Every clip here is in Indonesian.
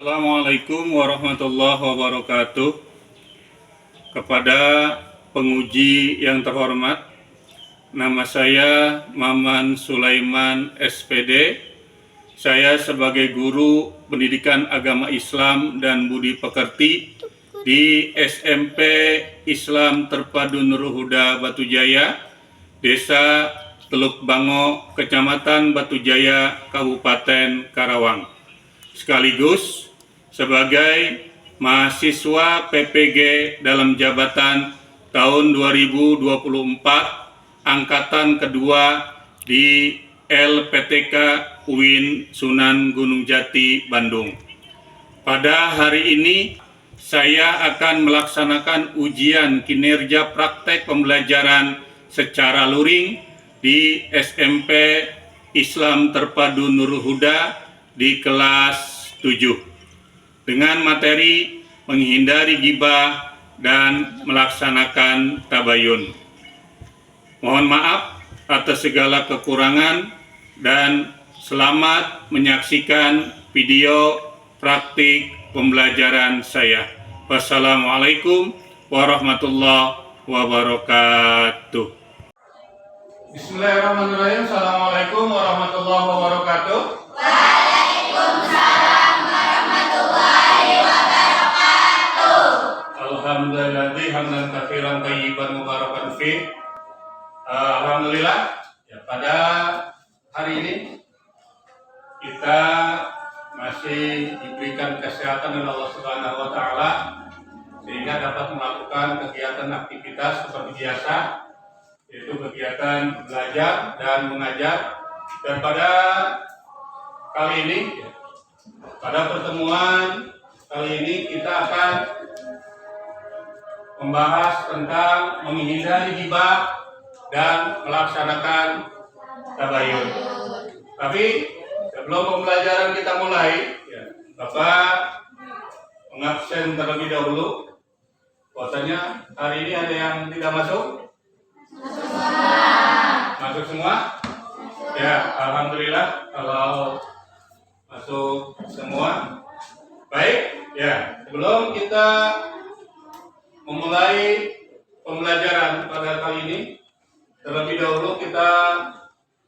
Assalamualaikum warahmatullahi wabarakatuh. Kepada penguji yang terhormat, nama saya Maman Sulaiman SPD. Saya sebagai guru pendidikan agama Islam dan budi pekerti di SMP Islam Terpadu Nurul Huda Batujaya, Desa Teluk Bango, Kecamatan Batujaya, Kabupaten Karawang. Sekaligus sebagai mahasiswa PPG dalam jabatan tahun 2024 angkatan kedua di LPTK UIN Sunan Gunung Jati, Bandung. Pada hari ini saya akan melaksanakan ujian kinerja praktek pembelajaran secara luring di SMP Islam Terpadu Nurul Huda di kelas 7 dengan materi menghindari ghibah dan melaksanakan tabayun. Mohon maaf atas segala kekurangan dan selamat menyaksikan video praktik pembelajaran saya. Wassalamualaikum warahmatullahi wabarakatuh. Bismillahirrahmanirrahim. Assalamualaikum warahmatullahi wabarakatuh. Alhamdulillah hamdan katsiran thayyiban mubarakan fi. Alhamdulillah ya, pada hari ini kita masih diberikan kesehatan oleh Allah Subhanahu wa taala sehingga dapat melakukan kegiatan aktivitas seperti biasa, yaitu kegiatan belajar dan mengajar. Dan pada kali ini pada pertemuan kali ini kita akan membahas tentang menghindari ghibah dan melaksanakan tabayun. Tapi sebelum pembelajaran kita mulai, Bapak mengabsen terlebih dahulu. Bahwasanya hari ini ada yang tidak masuk? Masuk semua? Ya, alhamdulillah kalau masuk semua. Baik, ya. Sebelum kita memulai pembelajaran pada kali ini, terlebih dahulu kita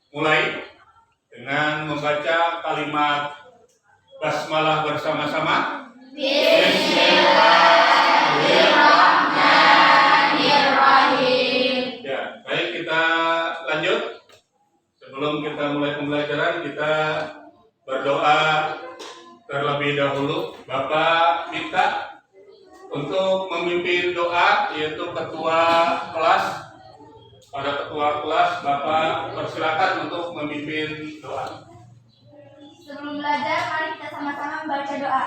mulai dengan membaca kalimat basmalah bersama-sama. Bismillahirrahmanirrahim. Ya, baik, kita lanjut. Sebelum kita mulai pembelajaran, kita berdoa terlebih dahulu. Bapak minta untuk memimpin doa, yaitu ketua kelas. Pada ketua kelas, Bapak persilakan untuk memimpin doa. Sebelum belajar, mari kita sama-sama membaca doa.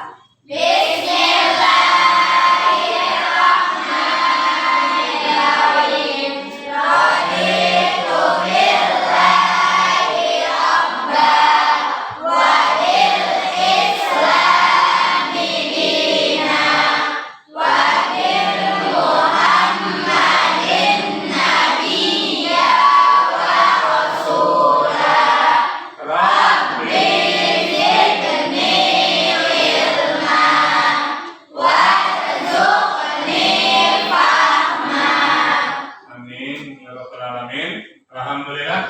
Alhamdulillah.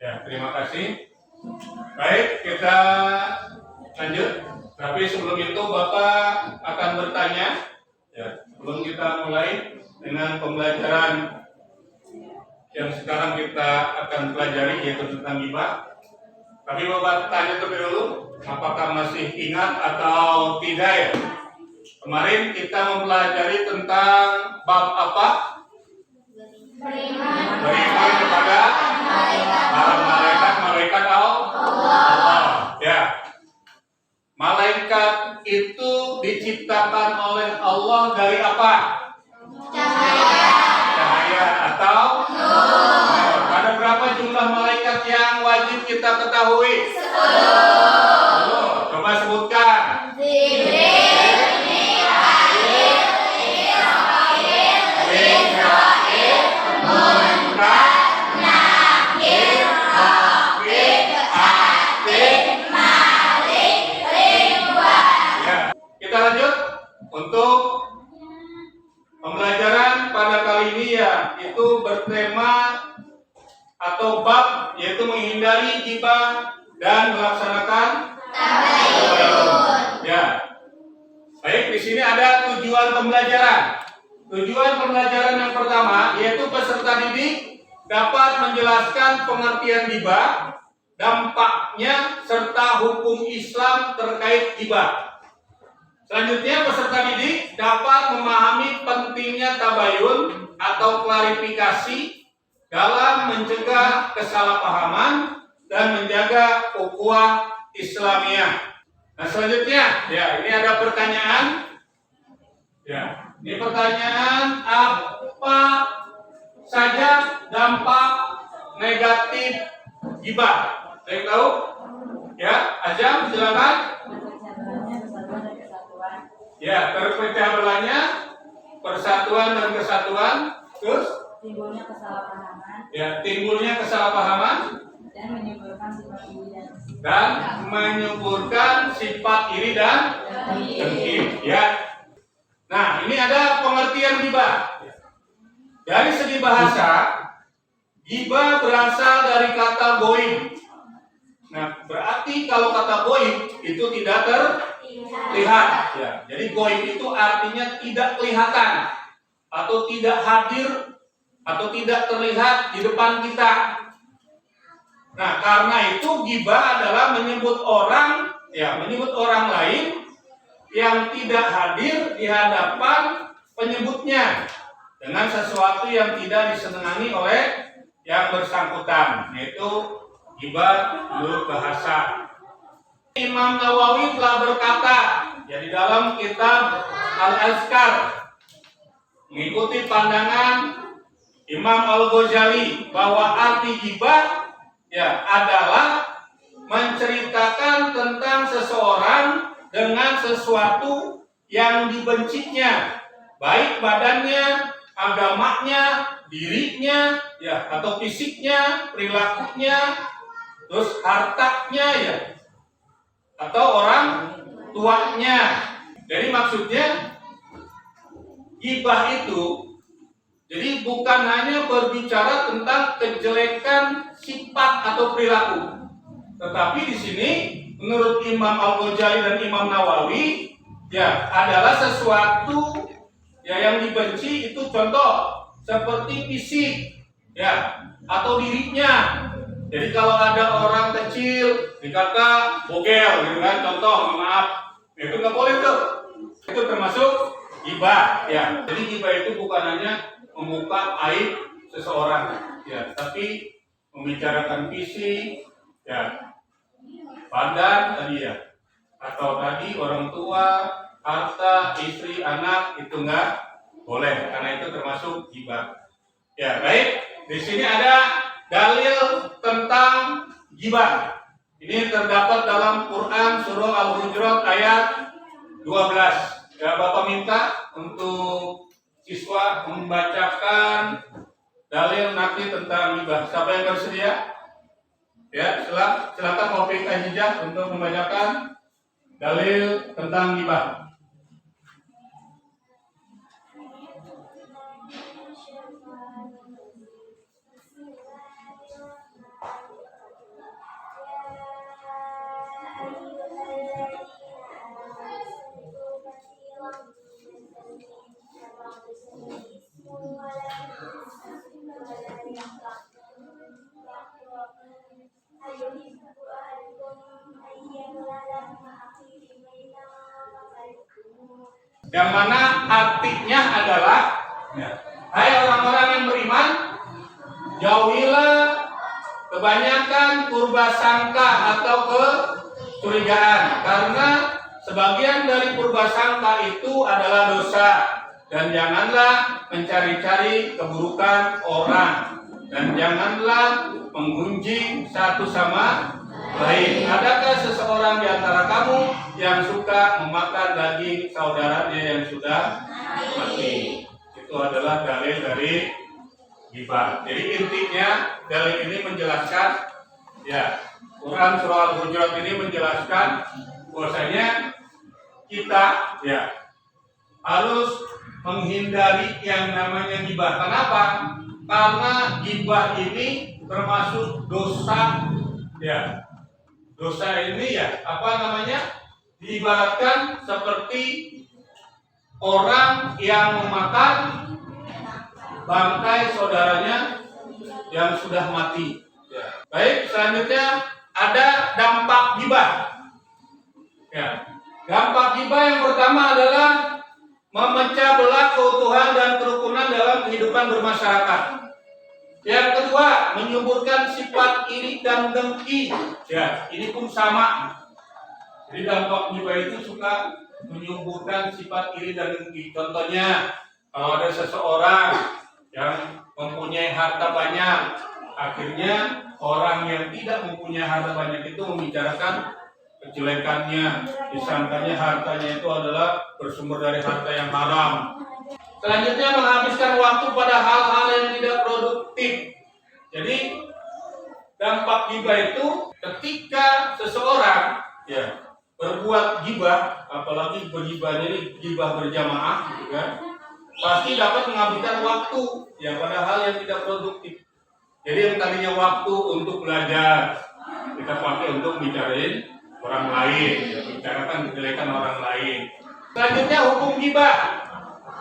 Ya, terima kasih. Baik, kita lanjut. Tapi sebelum itu Bapak akan bertanya. Ya, sebelum kita mulai dengan pembelajaran yang sekarang kita akan pelajari, yaitu tentang ghibah. Tapi Bapak tanya terlebih dulu, apakah masih ingat atau tidak ya? Kemarin kita mempelajari tentang bab apa? Beriman kepada malaikat Allah. Ya. Malaikat itu diciptakan oleh Allah dari apa? Cahaya atau nur. Ada berapa jumlah malaikat yang wajib kita ketahui? 10. Coba sebutkan. yaitu menghindari gibah dan melaksanakan tabayun. ya. Baik, di sini ada tujuan pembelajaran. Tujuan pembelajaran yang pertama yaitu peserta didik dapat menjelaskan pengertian gibah, dampaknya serta hukum Islam terkait gibah. Selanjutnya peserta didik dapat memahami pentingnya tabayun atau klarifikasi dalam mencegah kesalahpahaman dan menjaga ukhuwah Islamiyah. Nah, selanjutnya, ya, ini ada pertanyaan. Ya, ini pertanyaan, apa saja dampak negatif gibah? Ada yang tahu? Ya, Azam, silakan. Ya, terpecah belahnya, persatuan dan kesatuan, terus timbulnya kesalahpahaman ya, timbulnya kesalahpahaman dan menimbulkan sifat iri dan dan menyuburkan sifat iri dan dengki. Ya. Nah, ini ada pengertian gibah. Dari segi bahasa, gibah berasal dari kata goib. Nah, berarti kalau kata goib itu tidak terlihat. Ya. Jadi goib itu artinya tidak kelihatan atau tidak hadir atau tidak terlihat di depan kita. Nah, karena itu gibah adalah menyebut orang, ya, menyebut orang lain yang tidak hadir di hadapan penyebutnya dengan sesuatu yang tidak disenangi oleh yang bersangkutan, yaitu gibah menurut bahasa. Imam Nawawi telah berkata, ya, di dalam kitab Al-Azkar, mengikuti pandangan Imam Al-Ghazali bahwa arti gibah ya adalah menceritakan tentang seseorang dengan sesuatu yang dibencinya, baik badannya, agamanya, dirinya, ya, atau fisiknya, perilakunya, terus hartanya, ya, atau orang tuanya. Jadi maksudnya gibah itu jadi bukan hanya berbicara tentang kejelekan sifat atau perilaku, tetapi di sini menurut Imam Al-Ghazali dan Imam Nawawi ya adalah sesuatu ya yang dibenci itu contoh seperti fisik ya atau dirinya. Jadi kalau ada orang kecil dikata bogel gitu kan, contoh, maaf, itu nggak boleh tuh. Itu termasuk gibah ya. Jadi gibah itu bukan hanya membuka aib seseorang ya, tapi membicarakan fisik ya, badan tadi ya, atau tadi orang tua, harta, istri, anak, itu nggak boleh karena itu termasuk gibah. Ya, baik. Di sini ada dalil tentang gibah. Ini terdapat dalam Quran surah Al-Hujurat ayat 12. Ya, Bapak minta untuk siswa membacakan dalil nanti tentang gibah. Siapa yang bersedia? Ya, silakan Taufik Hijah untuk membacakan dalil tentang gibah. Yang mana artinya adalah ya, hai orang-orang yang beriman, jauhilah kebanyakan purbasangka atau kecurigaan, karena sebagian dari purbasangka itu adalah dosa, dan janganlah mencari-cari keburukan orang, dan janganlah menggunjing satu sama lain. Adakah seseorang di antara kamu yang suka memakan daging saudaranya yang sudah mati? Itu adalah dalil dari gibah. Jadi intinya dalil ini menjelaskan ya, Quran surah Al-Hujurat ini menjelaskan bahwasanya kita ya harus menghindari yang namanya gibah. Kenapa? Karena gibah ini termasuk dosa. Ya, dosa ini ya apa namanya? Diibaratkan seperti orang yang memakan bangkai saudaranya yang sudah mati. Ya. Baik, selanjutnya ada dampak ghibah. Ya, dampak ghibah yang pertama adalah memecah belah keutuhan dan kerukunan dalam kehidupan bermasyarakat. Yang kedua, menyuburkan sifat iri dan dengki. Ya, ini pun sama. Jadi dampak ghibah itu suka menyuburkan sifat iri dan dengki. Contohnya, kalau ada seseorang yang mempunyai harta banyak, akhirnya orang yang tidak mempunyai harta banyak itu membicarakan kejelekannya, disangkanya hartanya itu adalah bersumber dari harta yang haram. Selanjutnya, menghabiskan waktu pada hal-hal yang tidak produktif. Jadi dampak ghibah itu ketika seseorang ya berbuat ghibah, apalagi berghibahnya ini ghibah berjamaah, ya, pasti dapat menghabiskan waktu ya pada hal yang tidak produktif. Jadi yang tadinya waktu untuk belajar, kita pakai untuk bicarain orang lain, ya, bicarakan kejelekan orang lain. Selanjutnya hukum ghibah.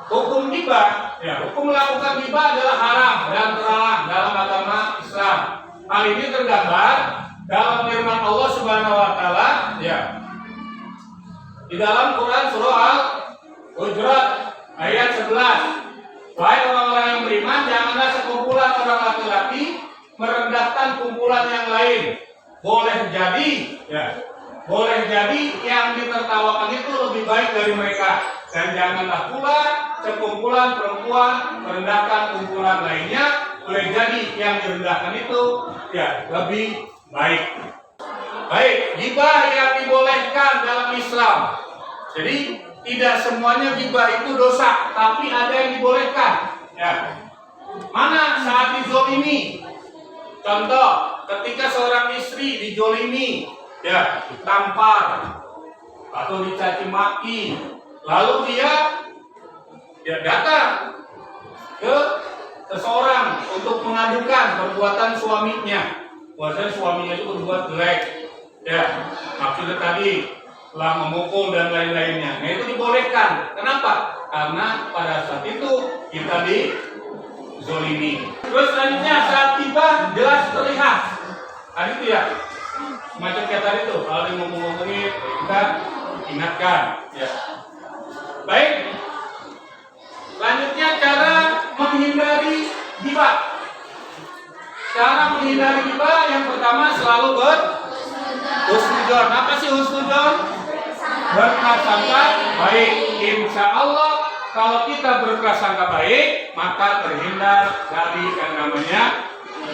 Hukum ghibah, ya, hukum melakukan ghibah adalah haram dan terlarang dalam agama Islam. Hal ini tergambar dalam firman Allah Subhanahu wa taala, ya. Di dalam Quran surah Al-Hujurat ayat 11. Wahai orang-orang yang beriman, janganlah sekumpulan orang laki-laki merendahkan kumpulan yang lain. Boleh jadi, ya, boleh jadi yang ditertawakan itu lebih baik dari mereka. Dan janganlah pula sekumpulan perempuan merendahkan kumpulan lainnya. Boleh jadi yang direndahkan itu ya lebih baik. Baik, ghibah yang dibolehkan dalam Islam. Jadi tidak semuanya ghibah itu dosa, tapi ada yang dibolehkan. Ya. Mana saat dizolimi? Contoh, ketika seorang istri dizolimi, ya, ditampar atau dicaci maki, lalu dia datang ke seseorang untuk mengadukan perbuatan suaminya. Bahwasanya suaminya itu berbuat jelek, ya, maksudnya tadi telah memukul dan lain-lainnya. Nah, itu dibolehkan. Kenapa? Karena pada saat itu kita dizolimi. Terus selanjutnya saat tiba jelas terlihat. Tadi itu ya, semacam kayak tadi tuh, kalau yang ngomong-ngomongin kita ingatkan. Ya. Baik. Selanjutnya cara menghindari ghibah. Cara menghindari ghibah yang pertama selalu husnudzon. Apa sih husnudzon? Berprasangka baik. Insya Allah kalau kita berprasangka baik, maka terhindar dari yang namanya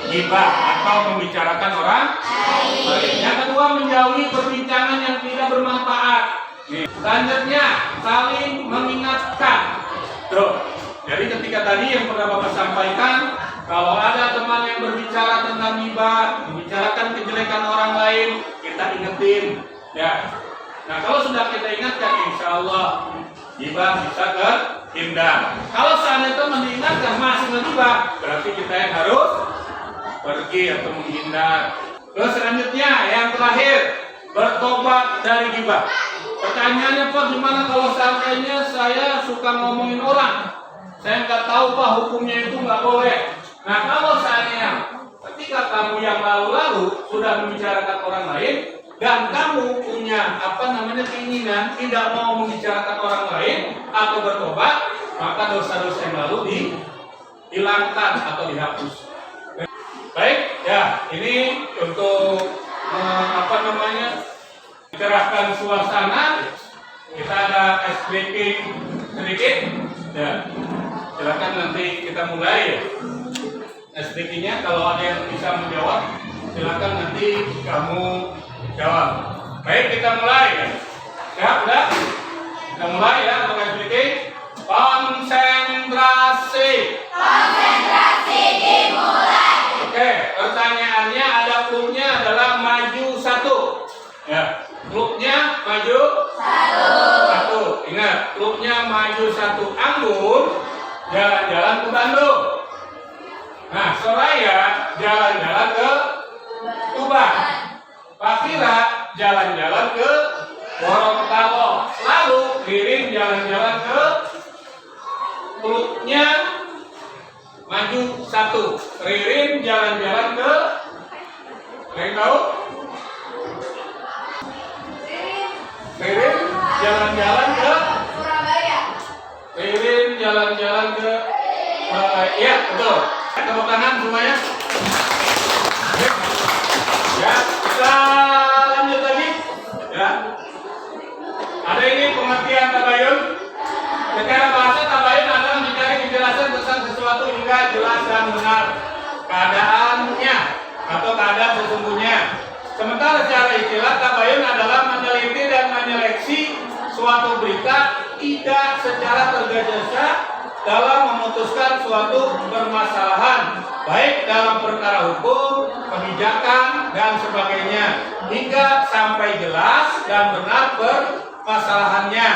ghibah atau membicarakan orang lain. Yang kedua, menjauhi perbincangan yang tidak bermanfaat. Selanjutnya, saling mengingatkan. Tuh, jadi ketika tadi yang pernah Bapak sampaikan, kalau ada teman yang berbicara tentang ghibah, membicarakan kejelekan orang lain, kita ingetin, ya. Nah, kalau sudah kita ingatkan, insya Allah ghibah bisa terhindar. Kalau seandainya teman diingatkan masih menghibah, berarti kita yang harus pergi atau menghindar. Terus selanjutnya, yang terakhir, bertobat dari ghibah. Pertanyaannya, Pak, gimana kalau seandainya saya suka ngomongin orang? Saya nggak tahu, Pak, hukumnya itu nggak boleh. Nah, kalau seandainya ketika kamu yang lalu-lalu sudah membicarakan orang lain dan kamu punya keinginan tidak mau membicarakan orang lain atau bertobat, maka dosa-dosa yang lalu dihilangkan atau dihapus. Baik, ya, ini untuk mencerahkan suasana. Kita ada ice breaking sedikit, ya. Silakan nanti kita mulai, ya. Ice breakingnya kalau ada yang bisa menjawab, silakan nanti kamu jawab. Baik, kita mulai, ya. Siap, udah? Kita mulai, ya, untuk ice breaking. Konsentrasi. Konsentrasi dimulai. Oke, pertanyaannya ada klubnya adalah maju satu. Ya, klubnya maju satu. Ingat, klubnya maju satu. Anggun jalan-jalan ke Bandung. Nah, Soraya jalan-jalan ke Tuban. Fakira jalan-jalan ke Gorontalo. Lalu Ririn jalan-jalan ke Teluknya maju 1. Ririn jalan-jalan ke yang tahu? Ririn jalan-jalan ke Surabaya. Ririn jalan-jalan ke Surabaya. Iya, betul. Tepuk tangan semuanya. Ya, kita lanjut lagi. Ya. Ada ini pengertian tabayun. Secara bahasa tabayun adalah mencari penjelasan tentang sesuatu hingga jelas dan benar keadaannya atau keadaan sesungguhnya. Sementara secara istilah tabayun adalah meneliti dan menyeleksi suatu berita tidak secara tergesa-gesa dalam memutuskan suatu permasalahan, baik dalam perkara hukum, kebijakan, dan sebagainya, hingga sampai jelas dan benar permasalahannya,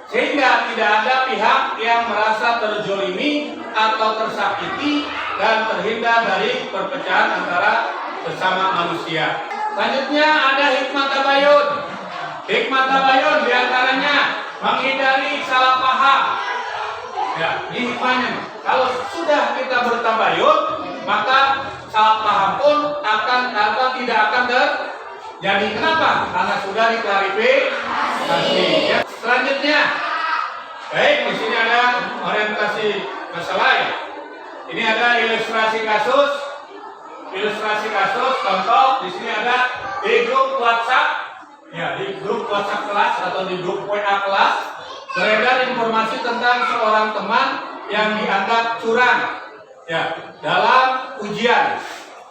sehingga tidak ada pihak yang merasa terzolimi atau tersakiti dan terhindar dari perpecahan antara sesama manusia. Selanjutnya ada hikmah tabayun. Hikmah tabayun diantaranya menghindari salah paham. Ya, ini hikmahnya. Kalau sudah kita bertabayun, maka salah paham pun tidak akan terjadi. Kenapa? Karena sudah diklarifikasi. Ya. Selanjutnya, baik di sini ada orientasi masalah ya. Ini ada ilustrasi kasus. Ilustrasi kasus, contoh di sini ada di grup WhatsApp. Ya, di grup WhatsApp kelas atau di grup WA kelas beredar informasi tentang seorang teman yang dianggap curang ya dalam ujian.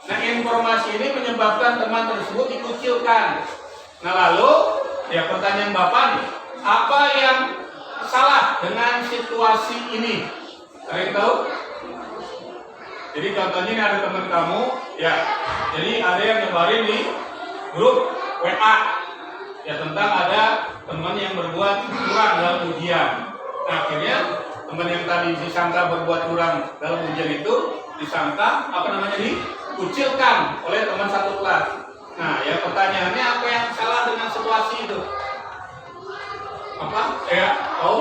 Nah, informasi ini menyebabkan teman tersebut dikucilkan. Nah, lalu ya pertanyaan Bapak nih, apa yang salah dengan situasi ini? Kalian tahu? Jadi contohnya ini ada teman kamu ya. Jadi ada yang nyebarin di grup WA ya tentang ada teman yang berbuat curang dalam ujian. Nah, akhirnya teman yang tadi disangka berbuat curang dalam ujian itu disangka dikucilkan oleh teman satu kelas. Nah, ya pertanyaannya apa yang salah dengan situasi itu? Apa? Ya, tahu?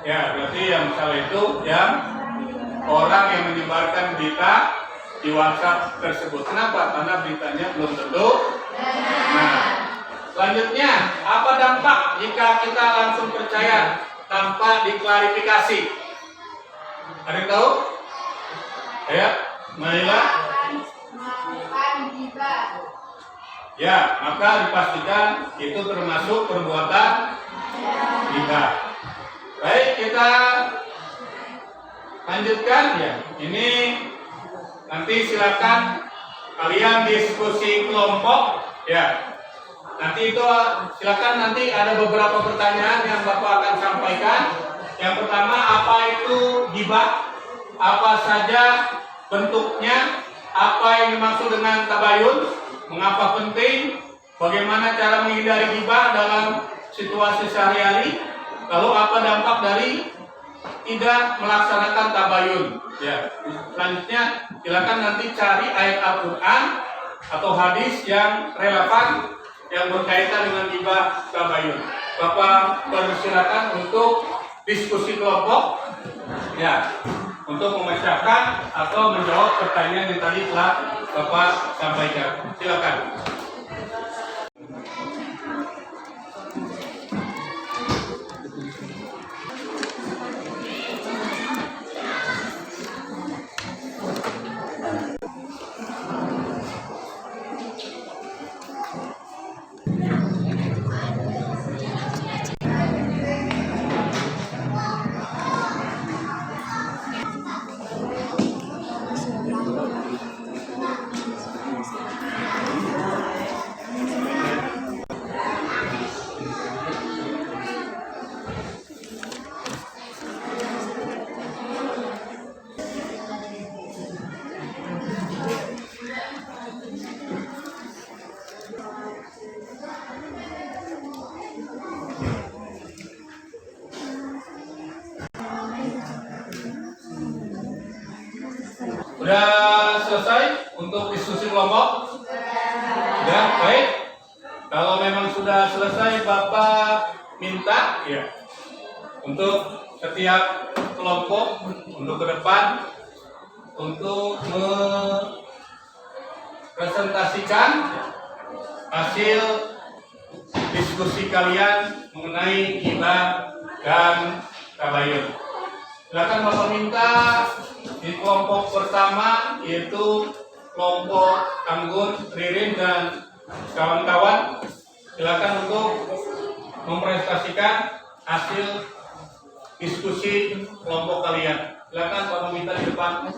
Ya, berarti yang salah itu yang orang yang menyebarkan berita di WhatsApp tersebut. Kenapa? Karena beritanya belum tentu. Nah, selanjutnya, apa dampak jika kita langsung percaya tanpa diklarifikasi? Ada yang tahu? Ya, Naila? Ya, maka dipastikan itu termasuk perbuatan riba. Baik, kita lanjutkan ya. Ini nanti silakan kalian diskusi kelompok ya. Nanti itu silakan nanti ada beberapa pertanyaan yang Bapak akan sampaikan. Yang pertama, apa itu ghibah? Apa saja bentuknya? Apa yang dimaksud dengan tabayun? Mengapa penting? Bagaimana cara menghindari ghibah dalam situasi sehari-hari? Lalu apa dampak dari tidak melaksanakan tabayun? Ya, selanjutnya silakan nanti cari ayat Al-Quran atau hadis yang relevan yang berkaitan dengan ghibah tabayun. Bapak persilakan untuk diskusi kelompok, ya, untuk memecahkan atau menjawab pertanyaan yang tadi telah Bapak sampaikan. Silakan. Sudah selesai untuk diskusi kelompok? Sudah, baik. Kalau memang sudah selesai, Bapak minta ya untuk setiap kelompok untuk ke depan untuk mempresentasikan hasil diskusi kalian mengenai ghibah dan tabayun. Silakan Bapak minta di kelompok pertama, yaitu kelompok Anggun, Ririn, dan kawan-kawan. Silakan untuk mempresentasikan hasil diskusi kelompok kalian. Silakan Bapak minta di depan.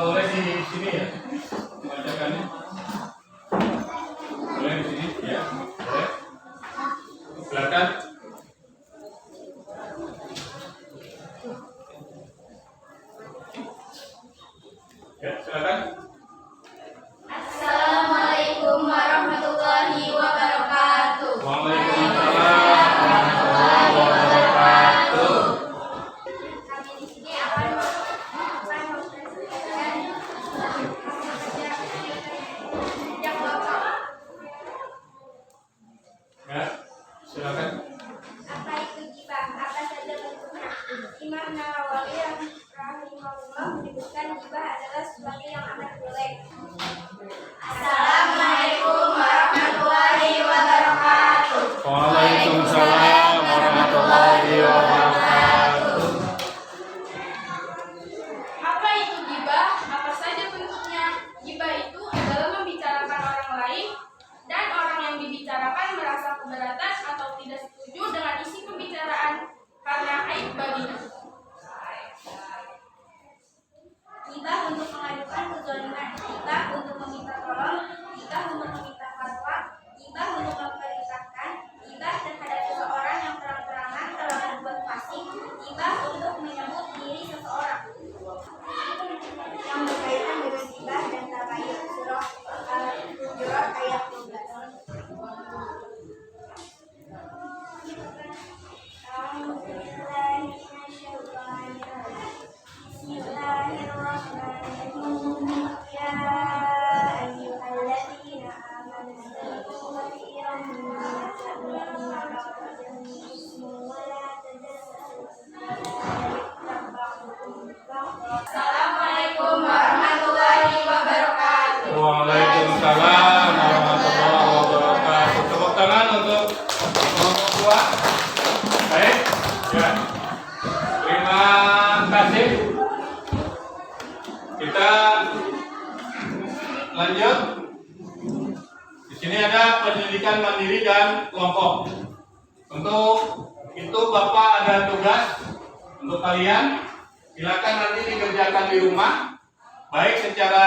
Boleh di sini ya, membacakannya. Boleh di sini ya, boleh. Silakan. Ya, silakan. Assalamualaikum warahmatullahi wabarakatuh. Waalaikumsalam warahmatullahi wabarakatuh. Kami di sini akan mempresentasikan yang Bapak. Ya, silakan. Apa itu ghibah? Apa saja bentuknya? Imam Nawawi rahimahullah menyebutkan ghibah adalah sesuatu yang amat jelek. Assalamualaikum warahmatullahi wabarakatuh. Waalaikumsalam warahmatullahi wabarakatuh. Apa itu ghibah? Apa saja bentuknya? Ghibah itu adalah membicarakan orang lain dan orang yang dibicarakan merasa keberatan atau tidak setuju dengan isi pembicaraan karena aib baginya. Ghibah untuk mengadukan kezaliman, ghibah untuk meminta tolong, ghibah untuk meminta fatwa, ghibah untuk memerintahkan, ghibah terhadap seseorang yang terang-terangan telah berbuat fasik, ghibah untuk menyebut diri seseorang. Yang berkaitan dengan ghibah dan tabayun, surah Al-Hujurat ayat 12. Bismillahirrahmanirrahim. Ya ayyuhalladzina amanu istaghfiru kathiran min ismu wa la tajassasu wa la yaghtab ba'dukum ba'dan. Assalamualaikum warahmatullahi wabarakatuh. Waalaikumsalam warahmatullahi wabarakatuh. Tepuk tangan untuk kelompok dua. Baik, ya. Terima kasih. Kita lanjut. Di sini ada pendidikan mandiri dan kelompok. Untuk itu Bapak ada tugas untuk kalian. Silakan nanti dikerjakan di rumah, baik secara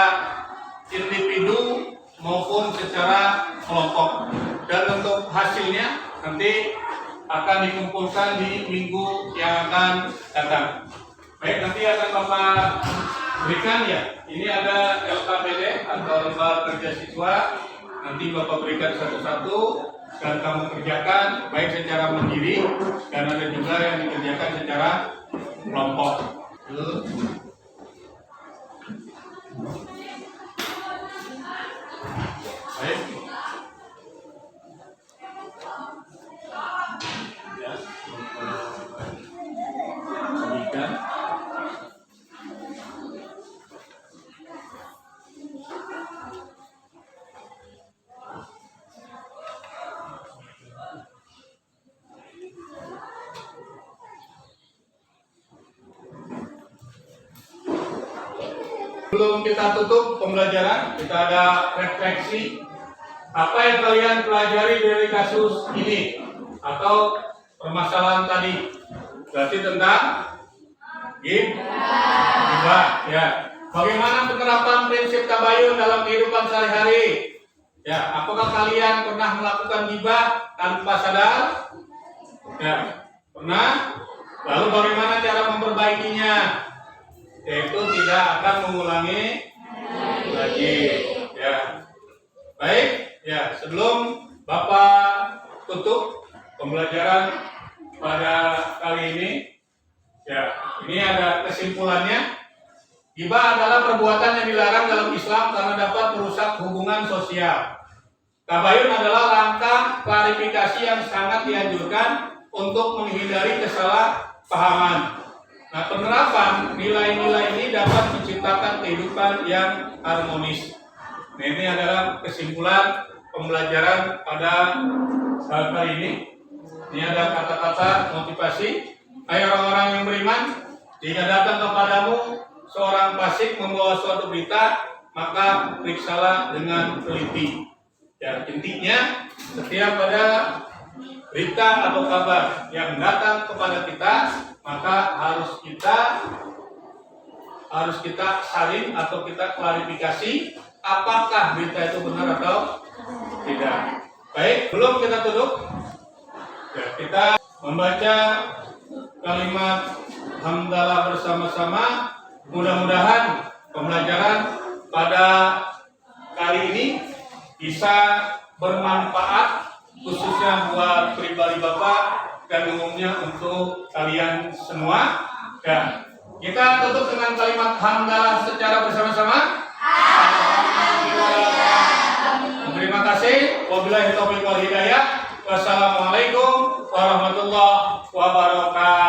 individu maupun secara kelompok. Dan untuk hasilnya nanti akan dikumpulkan di minggu yang akan datang. Baik, nanti akan Bapak berikan ya. Ini ada LKPD atau lembar kerja siswa. Nanti Bapak berikan satu-satu dan kamu kerjakan baik secara mandiri dan ada juga yang dikerjakan secara kelompok. Baik. Ya, berikan. Sebelum kita tutup pembelajaran, kita ada refleksi. Apa yang kalian pelajari dari kasus ini atau permasalahan tadi? Berarti tentang ghibah, ya. Bagaimana penerapan prinsip tabayun dalam kehidupan sehari-hari? Ya, apakah kalian pernah melakukan ghibah tanpa sadar? Ya, pernah. Lalu bagaimana cara memperbaikinya? Yaitu tidak akan mengulangi lagi. Ya, baik. Ya, sebelum Bapak tutup pembelajaran pada kali ini, ya, ini ada kesimpulannya. Ghibah adalah perbuatan yang dilarang dalam Islam karena dapat merusak hubungan sosial. Tabayun adalah langkah klarifikasi yang sangat dianjurkan untuk menghindari kesalahpahaman. Nah, penerapan nilai-nilai ini dapat menciptakan kehidupan yang harmonis. Nah, ini adalah kesimpulan pembelajaran pada saat kali ini. Ini ada kata-kata motivasi. Hai orang-orang yang beriman, jika datang kepadamu seorang fasik membawa suatu berita, maka periksalah dengan teliti. Ya, intinya setiap ada berita atau kabar yang datang kepada kita, maka harus kita saling atau kita klarifikasi apakah berita itu benar atau tidak. Baik, belum kita tutup. Ya, kita membaca kalimat hamdalah bersama-sama. Mudah-mudahan pembelajaran pada kali ini bisa bermanfaat khususnya buat pribadi Bapak dan umumnya untuk kalian semua. Ya, kita tutup dengan kalimat hamdalah secara bersama-sama. Terima kasih. Wabillahi taufiq wal hidayah. Wassalamualaikum warahmatullahi wabarakatuh.